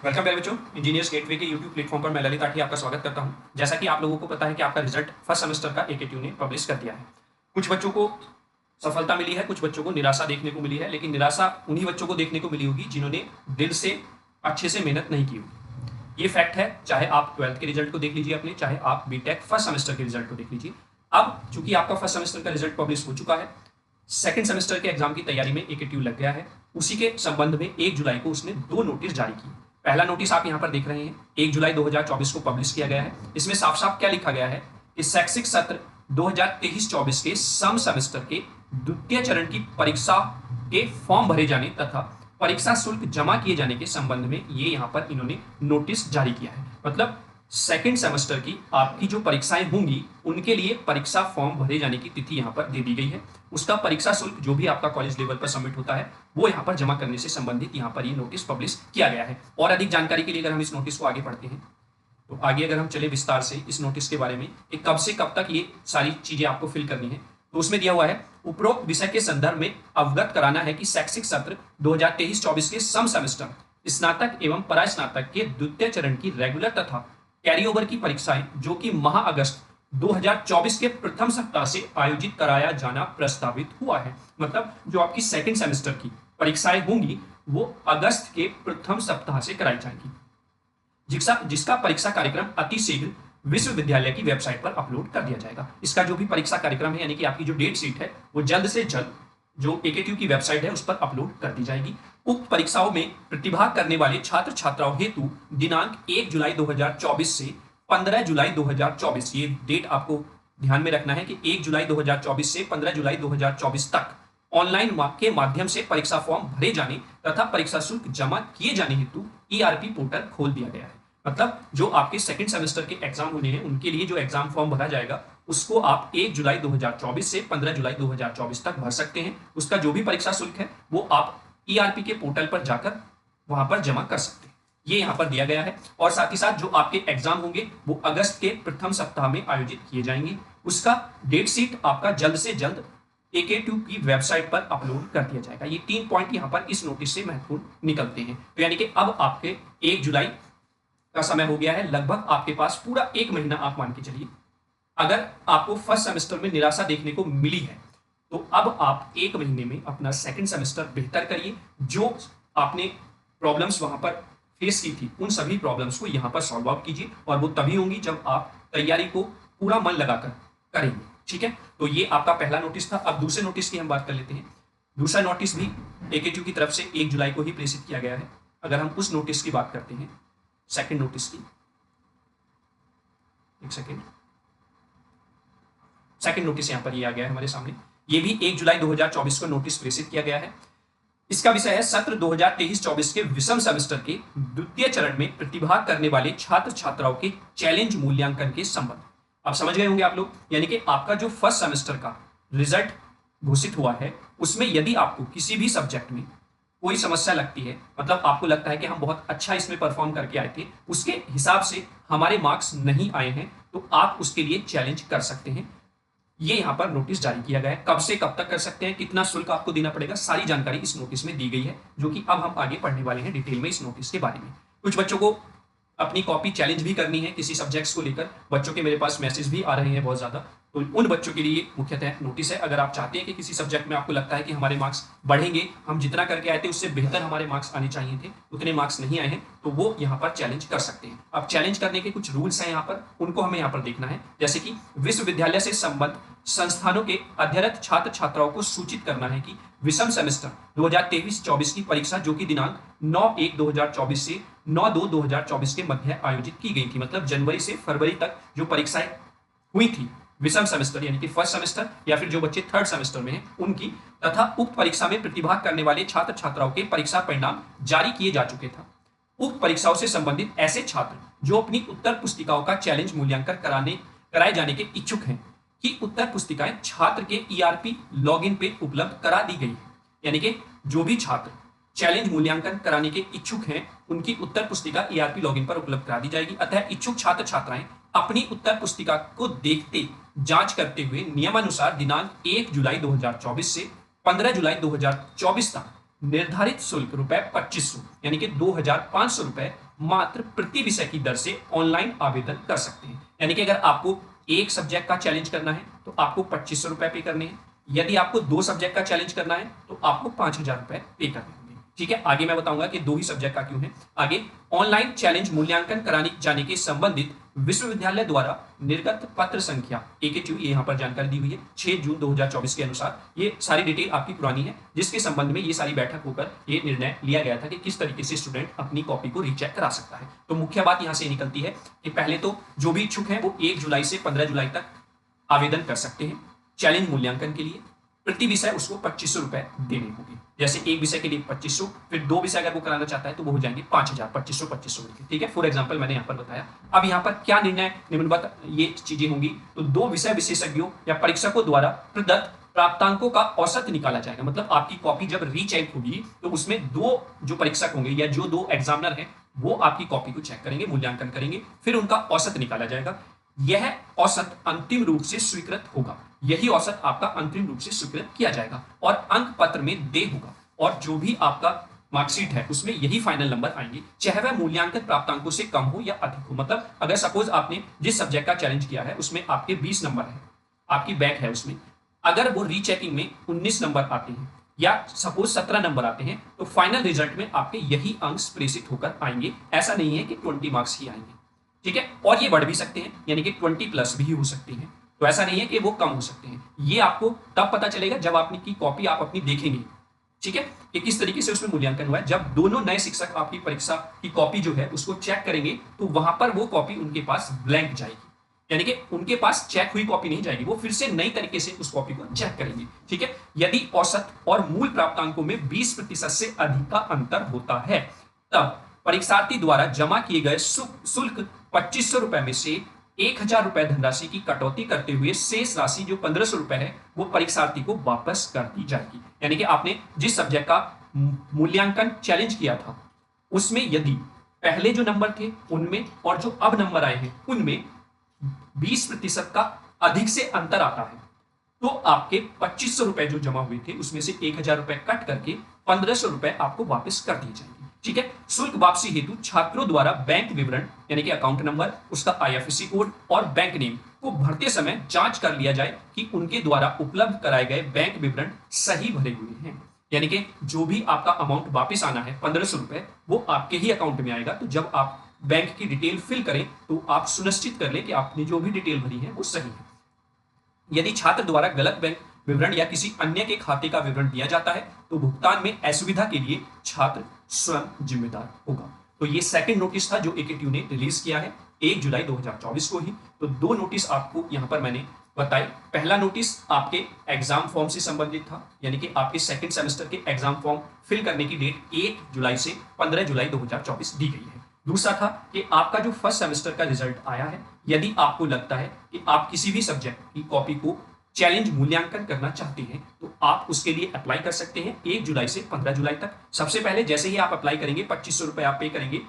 Welcome मेरे बच्चों, engineers gateway के यूट्यूब प्लेटफॉर्म पर मैं ललित आठी आपका स्वागत करता हूं। जैसा कि आप लोगों को पता है कि आपका रिजल्ट फर्स्ट सेमेस्टर का एकेटीयू ने पब्लिश कर दिया है। कुछ बच्चों को सफलता मिली है, कुछ बच्चों को निराशा देखने को मिली है, लेकिन निराशा उन्हीं बच्चों को देखने को मिली होगी जिन्होंने दिल से अच्छे से मेहनत नहीं की होगी। ये फैक्ट है, चाहे आप 12th के रिजल्ट को देख लीजिए अपने, चाहे आप बीटेक फर्स्ट सेमेस्टर के रिजल्ट को देख लीजिए। अब चूंकि आपका फर्स्ट सेमेस्टर का रिजल्ट पब्लिश हो चुका है, सेकंड सेमेस्टर के एग्जाम की तैयारी में एकेटीयू लग गया है। उसी के संबंध में 1 जुलाई को उसने 2 नोटिस जारी किए। पहला नोटिस आप यहां पर देख रहे हैं, 1 जुलाई 2024 को पब्लिश किया गया है। इसमें साफ साफ क्या लिखा गया है कि शैक्षिक सत्र 2023-24 के सम सेमेस्टर के द्वितीय चरण की परीक्षा के फॉर्म भरे जाने तथा परीक्षा शुल्क जमा किए जाने के संबंध में ये यहां पर इन्होंने नोटिस जारी किया है। मतलब सेकंड सेमेस्टर की आपकी जो परीक्षाएं होंगी उनके लिए परीक्षा फॉर्म भरे जाने की तिथि यहां पर दे दी गई है। उसका परीक्षा शुल्क जो भी आपका कॉलेज लेवल पर सबमिट होता है वो यहां पर जमा करने से संबंधित यहां पर ये नोटिस पब्लिश किया गया है। और अधिक जानकारी के लिए अगर हम इस नोटिस को आगे पढ़ते हैं तो आगे अगर हम चले विस्तार से इस नोटिस के बारे में कि कब से कब तक ये सारी चीजें आपको फिल करनी है, तो उसमें दिया हुआ है उपरोक्त विषय के संदर्भ में अवगत कराना है कि शैक्षिक सत्र 2023-24 के सम सेमेस्टर स्नातक एवं परास्नातक के द्वितीय चरण की रेगुलर तथा कैरी ओवर की परीक्षाएं जो कि माह अगस्त 2024 के प्रथम सप्ताह से आयोजित कराया जाना प्रस्तावित हुआ है। मतलब जो आपकी सेकंड सेमेस्टर की परीक्षाएं होंगी वो अगस्त के प्रथम सप्ताह से कराई जाएंगी, जिसका परीक्षा कार्यक्रम अति शीघ्र विश्वविद्यालय की वेबसाइट पर अपलोड कर दिया जाएगा। इसका जो भी परीक्षा कार्यक्रम है यानी कि आपकी जो डेट शीट है वो जल्द से जल्द जो एकेटीयू की वेबसाइट है उस पर अपलोड कर दी जाएगी। उक्त परीक्षाओं में प्रतिभाग करने वाले छात्र छात्राओं हेतु दिनांक 1 जुलाई 2024 से 15 जुलाई 2024, ये डेट आपको ध्यान में रखना है कि 1 जुलाई 2024 से 15 जुलाई 2024 तक ऑनलाइन के माध्यम से परीक्षा फॉर्म भरे जाने तथा परीक्षा शुल्क जमा किए जाने हेतु ईआरपी पोर्टल खोल दिया गया है। मतलब जो आपके सेकंड सेमेस्टर के एग्जाम होने हैं उनके लिए जो एग्जाम फॉर्म भरा जाएगा उसको आप 1 जुलाई 2024 से 15 जुलाई 2024 तक भर सकते हैं। उसका जो भी परीक्षा शुल्क है वो आप ईआरपी के पोर्टल पर जाकर वहां पर जमा कर सकते हैं। ये यहां पर दिया गया है। और साथ ही साथ जो आपके एग्जाम होंगे वो अगस्त के प्रथम सप्ताह में आयोजित किए जाएंगे। उसका डेट शीट आपका जल्द से जल्द एकेटीयू की वेबसाइट पर अपलोड कर दिया जाएगा। ये 3 पॉइंट यहां पर इस नोटिस से महत्वपूर्ण निकलते हैं। तो यानी कि अब आपके 1 जुलाई का समय हो गया है, लगभग आपके पास पूरा 1 महीना आप मान के चलिए। अगर आपको फर्स्ट सेमेस्टर में निराशा देखने को मिली है तो अब आप 1 महीने में अपना सेकंड सेमेस्टर बेहतर करिए। जो आपने प्रॉब्लम्स वहां पर फेस की थी उन सभी प्रॉब्लम्स को यहां पर सॉल्व आउट कीजिए और वो तभी होंगी जब आप तैयारी को पूरा मन लगाकर करेंगे। ठीक है, तो ये आपका पहला नोटिस था। अब दूसरे नोटिस की हम बात कर लेते हैं। दूसरा नोटिस भी एकेटीयू की तरफ से 1 जुलाई को ही प्रेषित किया गया है। अगर हम उस नोटिस की बात करते हैं, सेकंड नोटिस की, एक सेकंड, सेकंड नोटिस यहां पर ये आ गया है हमारे सामने। ये भी 1 जुलाई 2024 को नोटिस प्रेषित किया गया है। इसका विषय है सत्र 2023-24 के विषम सेमेस्टर के द्वितीय चरण में प्रतिभाग करने वाले छात्र छात्राओं के चैलेंज मूल्यांकन के संबंध। आप समझ गए होंगे आप लोग, यानी कि आपका जो फर्स्ट सेमेस्टर का रिजल्ट घोषित हुआ है उसमें यदि आपको किसी भी सब्जेक्ट में कोई समस्या लगती है, मतलब आपको लगता है कि हम बहुत अच्छा इसमें परफॉर्म करके आए थे, उसके हिसाब से हमारे मार्क्स नहीं आए हैं, तो आप उसके लिए चैलेंज कर सकते हैं। ये यहां पर नोटिस जारी किया गया है। कब से कब तक कर सकते हैं, कितना शुल्क आपको देना पड़ेगा, सारी जानकारी इस नोटिस में दी गई है, जो कि अब हम आगे पढ़ने वाले हैं डिटेल में इस नोटिस के बारे में। कुछ बच्चों को अपनी कॉपी चैलेंज भी करनी है किसी सब्जेक्ट्स को लेकर। बच्चों के मेरे पास मैसेज भी आ रहे हैं बहुत ज्यादा, तो उन बच्चों के लिए मुख्यतः नोटिस है। अगर आप चाहते हैं कि किसी सब्जेक्ट में आपको लगता है कि हमारे मार्क्स बढ़ेंगे, हम जितना करके आए थे उससे बेहतर हमारे मार्क्स आने चाहिए थे, उतने मार्क्स नहीं आए हैं, तो वो यहाँ पर चैलेंज कर सकते हैं। अब चैलेंज करने के कुछ रूल्स हैं यहाँ पर, उनको हमें यहाँ पर देखना है। जैसे कि विश्वविद्यालय से संबद्ध संस्थानों के अध्ययनरत छात्र छात्राओं को सूचित करना है कि विषम सेमेस्टर 2023-24 की परीक्षा जो कि दिनांक 9/1/2024 से 9/2/2024 के मध्य आयोजित की गई थी, मतलब जनवरी से फरवरी तक जो परीक्षाएं हुई थी विषम सेमेस्टर यानी कि फर्स्ट सेमेस्टर या फिर जो बच्चे थर्ड सेमेस्टर में हैं उनकी, तथा उक्त परीक्षा में प्रतिभाग करने वाले छात्र छात्राओं के परीक्षा परिणाम जारी किए जा चुके थे। उक्त परीक्षाओं से संबंधित ऐसे छात्र जो अपनी उत्तर पुस्तिकाओं का चैलेंज मूल्यांकन कराए जाने के इच्छुक हैं कि उत्तर पुस्तिकाएं छात्र के ईआरपी लॉगिन पे उपलब्ध करा दी गई है। यानी कि जो भी छात्र चैलेंज मूल्यांकन कराने के इच्छुक हैं उनकी उत्तर पुस्तिका ईआरपी लॉगिन पर उपलब्ध करा दी जाएगी। अतः इच्छुक छात्र छात्राएं अपनी उत्तर पुस्तिका को देखते जांच करते हुए नियमानुसार दिनांक 1 जुलाई 2024 से 15 जुलाई 2024 तक निर्धारित शुल्क रुपए 2500 यानी कि 2500 रुपए मात्र प्रति विषय की दर से ऑनलाइन आवेदन कर सकते हैं। यानी कि अगर आपको एक सब्जेक्ट का चैलेंज करना है तो आपको 2500 रुपए पे करने हैं। यदि आपको 2 सब्जेक्ट का चैलेंज करना है तो आपको 5000 रुपए पे करने होंगे। ठीक है, आगे मैं बताऊंगा कि 2 ही सब्जेक्ट का क्यों है। आगे ऑनलाइन चैलेंज मूल्यांकन कराने जाने के संबंधित विश्वविद्यालय द्वारा निर्गत पत्र संख्या AKTU, ये यहाँ पर जानकारी दी हुई है 6 जून 2024 के अनुसार। ये सारी डिटेल आपकी पुरानी है, जिसके संबंध में ये सारी बैठक होकर ये निर्णय लिया गया था कि किस तरीके से स्टूडेंट अपनी कॉपी को रीचेक करा सकता है। तो मुख्य बात यहाँ से निकलती है कि पहले तो जो भी इच्छुक है वो 1 जुलाई से 15 जुलाई तक आवेदन कर सकते हैं चैलेंज मूल्यांकन के लिए। प्रति विषय उसको 2500 रुपए देने होंगे। जैसे एक विषय के लिए 2500, फिर 2 विषय अगर वो कराना चाहता है तो वो हो जाएंगे 5000, 2500 मिलके। ठीक है, फॉर एग्जांपल मैंने यहाँ पर बताया। अब यहाँ पर क्या निर्णय निम्नवत ये चीजें होंगी, तो 2 विषय विशेषज्ञों या परीक्षकों द्वारा प्रदत्त प्राप्तांकों का औसत निकाला जाएगा। मतलब आपकी कॉपी जब रीचेक होगी तो उसमें 2 जो परीक्षक होंगे या जो 2 एग्जामिनर हैं वो आपकी कॉपी को चेक करेंगे, मूल्यांकन करेंगे, फिर उनका औसत निकाला जाएगा। यह औसत अंतिम रूप से स्वीकृत होगा। यही औसत आपका अंतिम रूप से स्वीकृत किया जाएगा और अंक पत्र में दे होगा, और जो भी आपका मार्कशीट है उसमें यही फाइनल नंबर आएंगे, चाहे वह मूल्यांकन प्राप्तांकों से कम हो या अधिक हो। मतलब अगर सपोज आपने जिस सब्जेक्ट का चैलेंज किया है उसमें आपके 20 नंबर है, आपकी बैक है उसमें, अगर वो रीचेकिंग में 19 नंबर आते हैं या सपोज 17 नंबर आते हैं तो फाइनल रिजल्ट में आपके यही अंक प्रेषित होकर आएंगे। ऐसा नहीं है कि 20 मार्क्स ही आएंगे। ठीक है, और ये बढ़ भी सकते हैं, यानी कि 20 प्लस भी हो सकते हैं। तो ऐसा नहीं है कि वो कम हो सकते हैं। ये आपको तब पता चलेगा जब आपकी कॉपी आप अपनी देखेंगे। ठीक है, कि किस तरीके से उसमें मूल्यांकन हुआ है। जब दोनों नए शिक्षक आपकी परीक्षा की कॉपी जो है उसको चेक करेंगे तो वहां पर वो कॉपी उनके पास ब्लैंक जाएगी, यानी कि उनके पास चेक हुई कॉपी नहीं जाएगी, वो फिर से नई तरीके से उस कॉपी को चेक करेंगे। ठीक है, यदि औसत और मूल प्राप्तांकों में 20% से अधिक का अंतर होता है तब परीक्षार्थी द्वारा जमा किए गए शुल्क 2500 रुपए में से 1000 रुपए धनराशि की कटौती करते हुए शेष राशि जो 1500 रुपए है वो परीक्षार्थी को वापस कर दी जाएगी। यानी कि आपने जिस सब्जेक्ट का मूल्यांकन चैलेंज किया था उसमें यदि पहले जो नंबर थे उनमें और जो अब नंबर आए हैं उनमें 20% का अधिक से अंतर आता है तो आपके 2500 रुपए जो जमा हुए थे उसमें से 1000 रुपए कट करके 1500 रुपए आपको वापस कर दिए जाएंगे। ठीक है, शुल्क वापसी हेतु छात्रों द्वारा बैंक विवरण यानी कि अकाउंट नंबर, उसका IFSC कोड और बैंक नेम को भरते समय जांच कर लिया जाए कि उनके द्वारा उपलब्ध कराए गए बैंक विवरण सही भरे हुए हैं। यानी कि जो भी आपका अमाउंट वापस आना है 1500 रुपए, वो आपके ही अकाउंट में आएगा। तो जब आप बैंक की डिटेल फिल करें तो आप सुनिश्चित कर लें कि आपने जो भी डिटेल भरी है वो सही है। यदि छात्र द्वारा गलत बैंक विवरण या किसी अन्य के खाते का विवरण दिया जाता है तो भुगतान में असुविधा के लिए छात्र स्वयं जिम्मेदार होगा। तो ये सेकंड नोटिस था जो AKTU ने रिलीज किया है 1 जुलाई 2024 को ही। तो 2 नोटिस आपको यहां पर मैंने बताई। पहला नोटिस आपके एग्जाम फॉर्म से संबंधित था, यानी कि आपके सेकंड सेमेस्टर के एग्जाम फॉर्म फिल करने की डेट 1 जुलाई से 15 जुलाई 2024 दी गई है। दूसरा था कि आपका जो फर्स्ट सेमेस्टर का रिजल्ट आया है, यदि आपको लगता है कि आप किसी भी सब्जेक्ट की कॉपी को चैलेंज मूल्यांकन करना चाहते हैं तो आप उसके लिए अप्लाई कर सकते हैं 1 जुलाई से 15 जुलाई तक। सबसे पहले जैसे ही आप अप्लाई करेंगे 2500 रुपए आप पे करेंगे,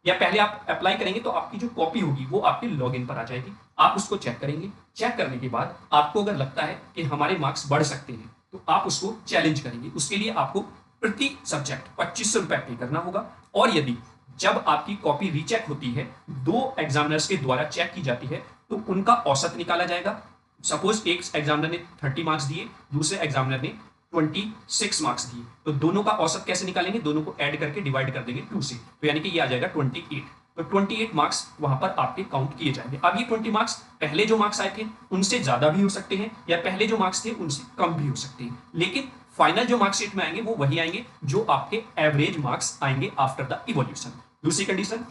या पहले आप अप्लाई करेंगे तो आपकी जो कॉपी होगी वो आपके लॉगिन पर आ जाएगी। आप उसको चेक करेंगे, चेक करने के बाद आपको अगर लगता है कि हमारे मार्क्स बढ़ सकते हैं तो आप उसको चैलेंज करेंगे। उसके लिए आपको प्रति सब्जेक्ट 2500 रुपए पे करना होगा। और यदि जब आपकी कॉपी रीचेक होती है, 2 एग्जामिनर्स के द्वारा चेक की जाती है तो उनका औसत निकाला जाएगा। सपोज एक एग्जामिनर ने 30 मार्क्स दिए, दूसरे एग्जामिनर ने 26 मार्क्स दिए, तो दोनों का औसत कैसे निकालेंगे? दोनों को ऐड करके डिवाइड कर देंगे 2 से, तो यानी कि ये आ जाएगा 28। तो 28 मार्क्स वहां पर आपके काउंट किए जाएंगे। अब ये 20 मार्क्स पहले जो मार्क्स आए थे उनसे ज्यादा भी हो सकते हैं या पहले जो मार्क्स थे उनसे कम भी हो सकते हैं, लेकिन फाइनल जो मार्क्सशीट में आएंगे वो वही आएंगे जो आपके एवरेज मार्क्स आएंगे आफ्टर द इवोल्यूशन। दूसरी कंडीशन,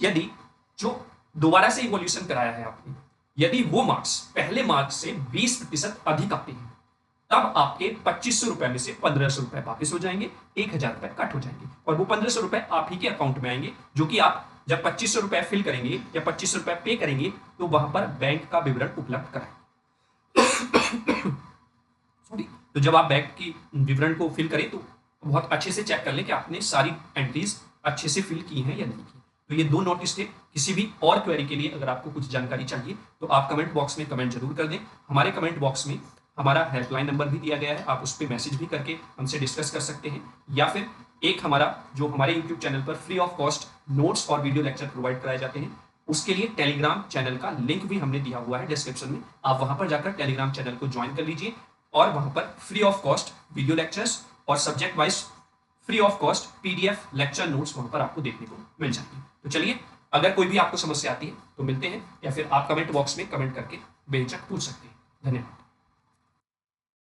यदि जो दोबारा से इवोल्यूशन कराया है आपने, यदि वो मार्क्स पहले मार्क्स से 20% अधिक आते हैं तब आपके 2500 रुपए में से 1500 रुपए वापस हो जाएंगे, 1000 रुपए कट हो जाएंगे और वो 1500 रुपए आप ही के अकाउंट में आएंगे, जो कि आप जब 2500 रुपए फिल करेंगे या 2500 रुपए पे करेंगे तो वहां पर बैंक का विवरण उपलब्ध कराएंगे। सॉरी, तो जब आप बैंक की विवरण को फिल करें तो बहुत अच्छे से चेक कर लें कि आपने सारी एंट्रीज अच्छे से फिल की हैं या नहीं की। तो ये 2 नोटिस थे। किसी भी और क्वेरी के लिए अगर आपको कुछ जानकारी चाहिए तो आप कमेंट बॉक्स में कमेंट जरूर कर दें। हमारे कमेंट बॉक्स में हमारा हेल्पलाइन नंबर भी दिया गया है, आप उस पर मैसेज भी करके हमसे डिस्कस कर सकते हैं, या फिर एक हमारा जो हमारे यूट्यूब चैनल पर फ्री ऑफ कॉस्ट नोट्स और वीडियो लेक्चर प्रोवाइड कराए जाते हैं, उसके लिए टेलीग्राम चैनल का लिंक भी हमने दिया हुआ है डिस्क्रिप्शन में, आप वहां पर जाकर टेलीग्राम चैनल को ज्वाइन कर लीजिए और वहां पर free of cost video lectures और subject wise free of cost PDF lecture notes वहां पर आपको देखने को मिल जाएंगे। तो चलिए, अगर कोई भी आपको समस्या आती है तो मिलते हैं, या फिर आप कमेंट बॉक्स में कमेंट करके बेहिचक पूछ सकते हैं। धन्यवाद।